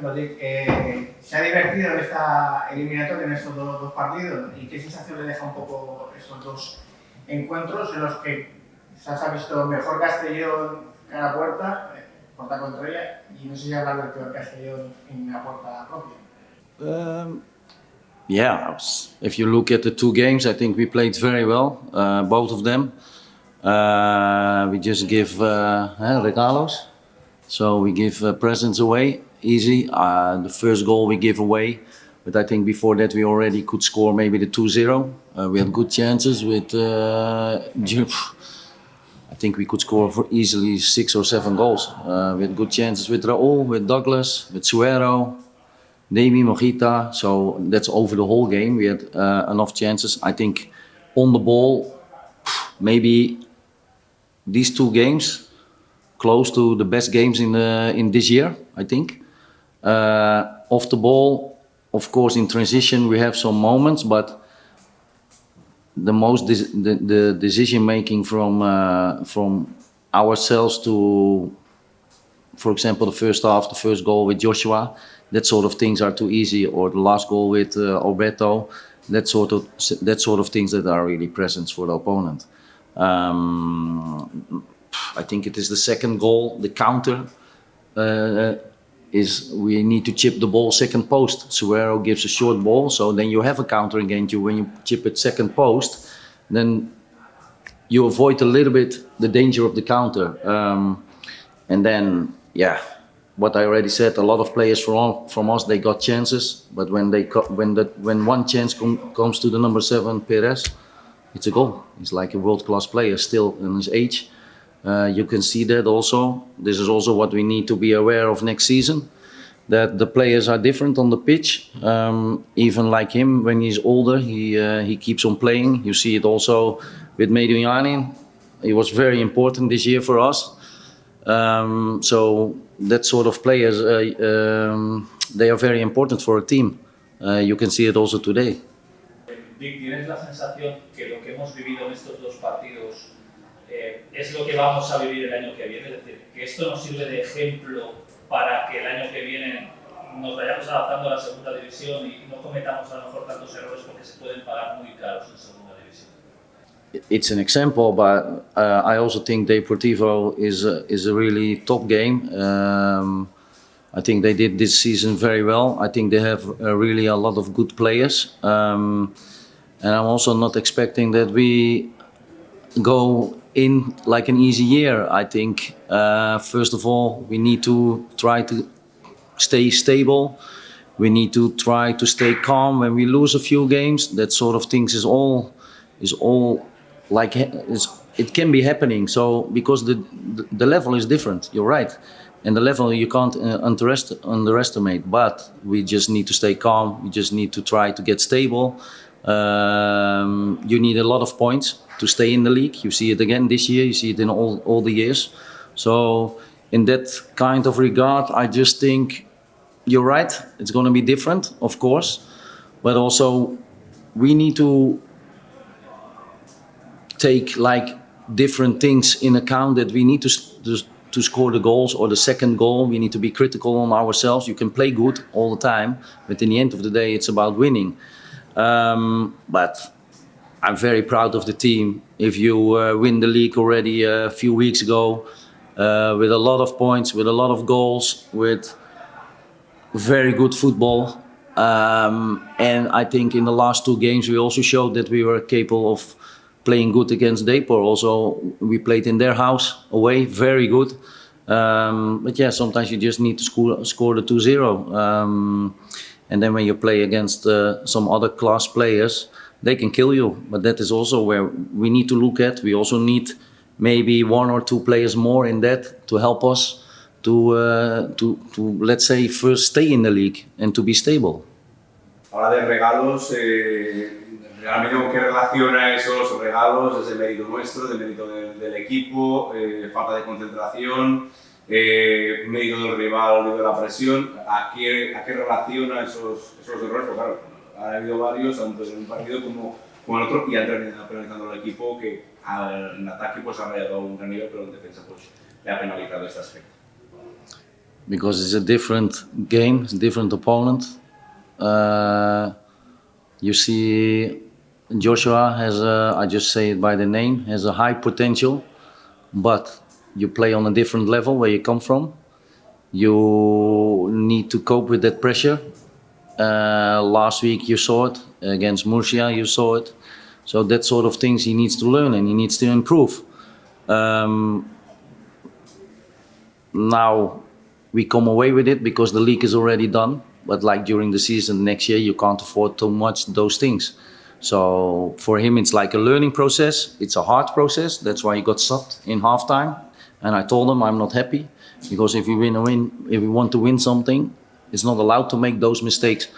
Bueno, Dick, se ha divertido en esta eliminatoria, en estos dos partidos, y qué sensación le deja un poco estos dos encuentros en los que se ha visto mejor Castellón en la puerta, puerta contraria, y no sé si hablar del peor Castellón en la puerta propia. Yeah, if you look at the two games, I think we played very well, both of them. We just give regalos, so we give presents away, easy. The first goal we give away, but I think before that we already could score maybe the 2-0. We had good chances with, I think we could score for easily 6 or 7 goals. We had good chances with Raúl, with Douglas, with Schreuder, Demi, Mojita, so that's over the whole game. We had enough chances. I think on the ball, maybe these two games, close to the best games in this year, I think. Off the ball, of course, in transition we have some moments, but the decision making from ourselves to, for example, the first half, the first goal with Joshua, that sort of things are too easy, or the last goal with Alberto, that sort of things that are really presents for the opponent. I think it is the second goal, the counter, is we need to chip the ball second post. Suero gives a short ball, so then you have a counter against you. When you chip it second post, then you avoid a little bit the danger of the counter. And then, yeah, what I already said, a lot of players from us, they got chances, but when one chance comes to the number 7, Perez, it's a goal. He's like a world-class player still in his age. You can see that also. This is also what we need to be aware of next season, that the players are different on the pitch. Even like him, when he's older, he keeps on playing. You see it also with Medunjanin. He was very important this year for us. So that sort of players, they are very important for a team. You can see it also today. Dick, ¿tienes la sensación que lo que hemos vivido en estos dos partidos es lo que vamos a vivir el año que viene? Es decir, que esto nos sirve de ejemplo para que el año que viene nos vayamos adaptando a la segunda división y no cometamos a lo mejor tantos errores porque se pueden pagar muy caros en segunda división. It's an example, but I also think Deportivo is a really top game. I think they did this season very well. I think they have really a lot of good players. And I'm also not expecting that we go in like an easy year. I think, first of all, we need to try to stay stable. We need to try to stay calm when we lose a few games. That sort of things is all like it can be happening. So because the level is different, you're right, and the level you can't underestimate. But we just need to stay calm. We just need to try to get stable. You need a lot of points to stay in the league. You see it again this year. You see it in all the years. So in that kind of regard, I just think you're right. It's going to be different, of course, but also we need to take like different things in account, that we need to score the goals or the second goal. We need to be critical on ourselves. You can play good all the time, but in the end of the day, it's about winning. But I'm very proud of the team. If you win the league already a few weeks ago, with a lot of points, with a lot of goals, with very good football, and I think in the last two games we also showed that we were capable of playing good against Depor. Also, we played in their house away, very good. But yeah, sometimes you just need to score the 2-0. And then when you play against some other class players, they can kill you. But that is also where we need to look at. We also need maybe 1 or 2 players more in that to help us to let's say, first stay in the league and to be stable. Ahora de regalos, realmente ¿qué relaciona esos regalos? ¿Es el mérito nuestro, del mérito del equipo, falta de concentración, mérito del rival, mérito de la presión? ¿A qué relaciona esos errores? Pues claro, ha habido varios, tanto en un partido como en otro, y han terminado penalizando al equipo, que en ataque pues ha rayado a un gran nivel, pero en defensa pues le ha penalizado este aspecto. because it's a different game, it's a different opponent. You see, Joshua has, I just say it by the name, has a high potential, but you play on a different level where you come from. You need to cope with that pressure. Last week you saw it, against Murcia you saw it. So that sort of things he needs to learn and he needs to improve. Now we come away with it because the league is already done. But like during the season next year, you can't afford too much those things. So for him, it's like a learning process. It's a hard process. That's why he got subbed in halftime. And I told him I'm not happy because if we want to win something, it's not allowed to make those mistakes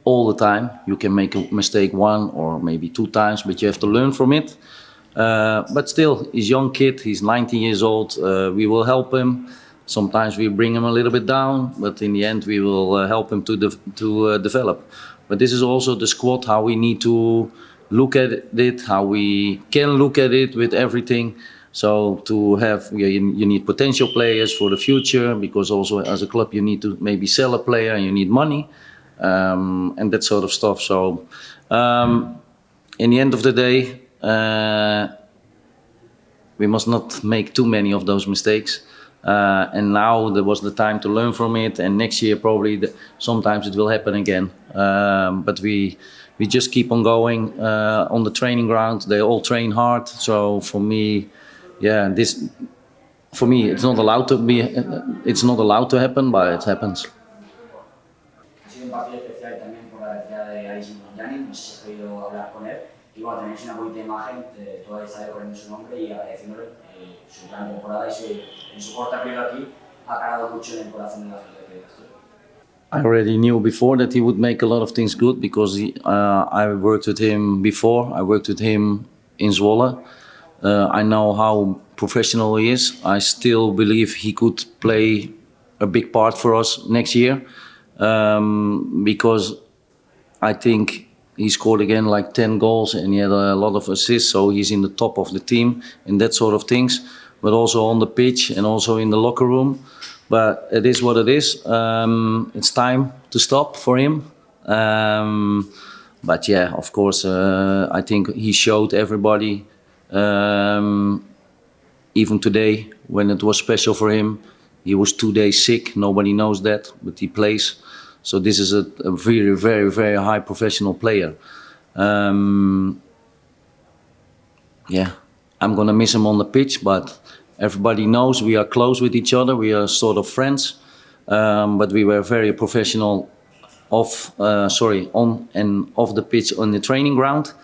all the time. You can make a mistake 1 or maybe 2 times, but you have to learn from it. But still, he's a young kid. He's 19 years old. We will help him. Sometimes we bring him a little bit down, but in the end we will help him to develop. But this is also the squad, how we need to look at it, how we can look at it with everything. So to have, you need potential players for the future, because also as a club you need to maybe sell a player and you need money, and that sort of stuff. So in the end of the day, we must not make too many of those mistakes. And now there was the time to learn from it, and next year probably sometimes it will happen again. But we just keep on going on the training ground. They all train hard. So for me, it's not allowed to be. It's not allowed to happen, but it happens. Ha sido un partido especial también por la retirada de Alison Yanin, no sé si has podido hablar con él. Y bueno, tenéis una bonita imagen de toda esta corriendo su nombre y agradeciéndole su gran temporada y en su corta periodo aquí ha calado mucho en el corazón de la gente de Castellón. I already knew before that he would make a lot of things good because I worked with him before. I worked with him in Zwolle. I know how professional he is. I still believe he could play a big part for us next year because I think he scored again like 10 goals and he had a lot of assists, so he's in the top of the team and that sort of things, but also on the pitch and also in the locker room. But it is what it is. It's time to stop for him. But yeah, of course, I think he showed everybody, even today when it was special for him. He was 2 days sick, nobody knows that, but he plays. So this is a very, very, very high professional player. I'm gonna miss him on the pitch, but everybody knows we are close with each other. We are sort of friends, but we were very professional on and off the pitch on the training ground.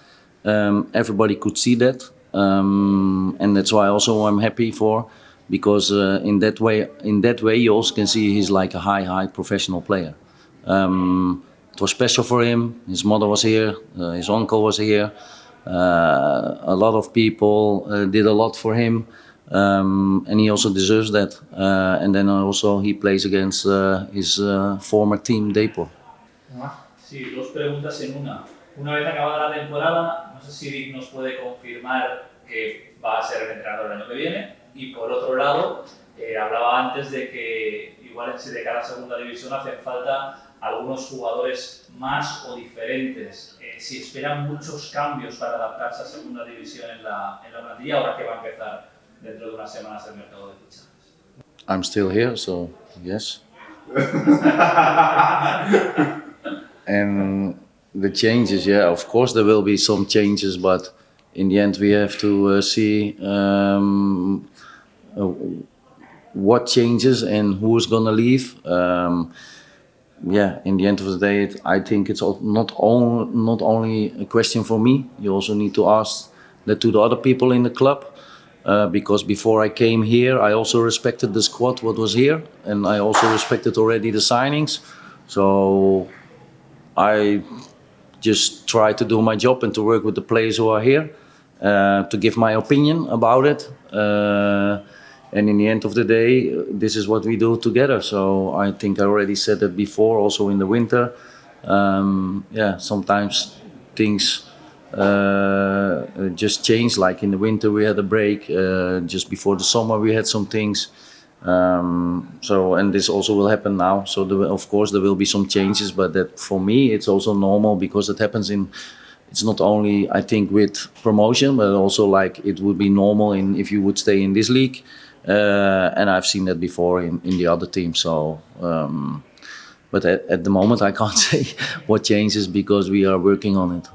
Everybody could see that, and that's why also I'm happy for, because in that way you also can see he's like a high professional player. It was special for him. His mother was here, his uncle was here. A lot of people did a lot for him, and he also deserves that. And then also he plays against his former team, Depor. Sí, 2 preguntas en una. Una vez acabada la temporada, no sé si Vic nos puede confirmar que va a ser el entrenador el año que viene. Y por otro lado, hablaba antes de que igual de cara a segunda división hacen falta algunos jugadores más o diferentes. Si esperan muchos cambios para adaptarse a segunda división en la plantilla, ahora que va a empezar dentro de unas semanas el mercado de fichajes. I'm still here, so yes. And the changes, yeah, of course there will be some changes, but in the end we have to see what changes and who's gonna leave. In the end of the day, I think it's not only a question for me. You also need to ask that to the other people in the club, because before I came here, I also respected the squad, what was here, and I also respected already the signings. So I just try to do my job and to work with the players who are here, to give my opinion about it. And in the end of the day, this is what we do together. So I think I already said that before, also in the winter. Sometimes things just change. Like in the winter we had a break. Just before the summer we had some things. So, and this also will happen now. So of course there will be some changes, but that for me it's also normal because it happens in. It's not only I think with promotion, but also like it would be normal if you would stay in this league. And I've seen that before in the other teams. So, but at the moment I can't say what changes because we are working on it.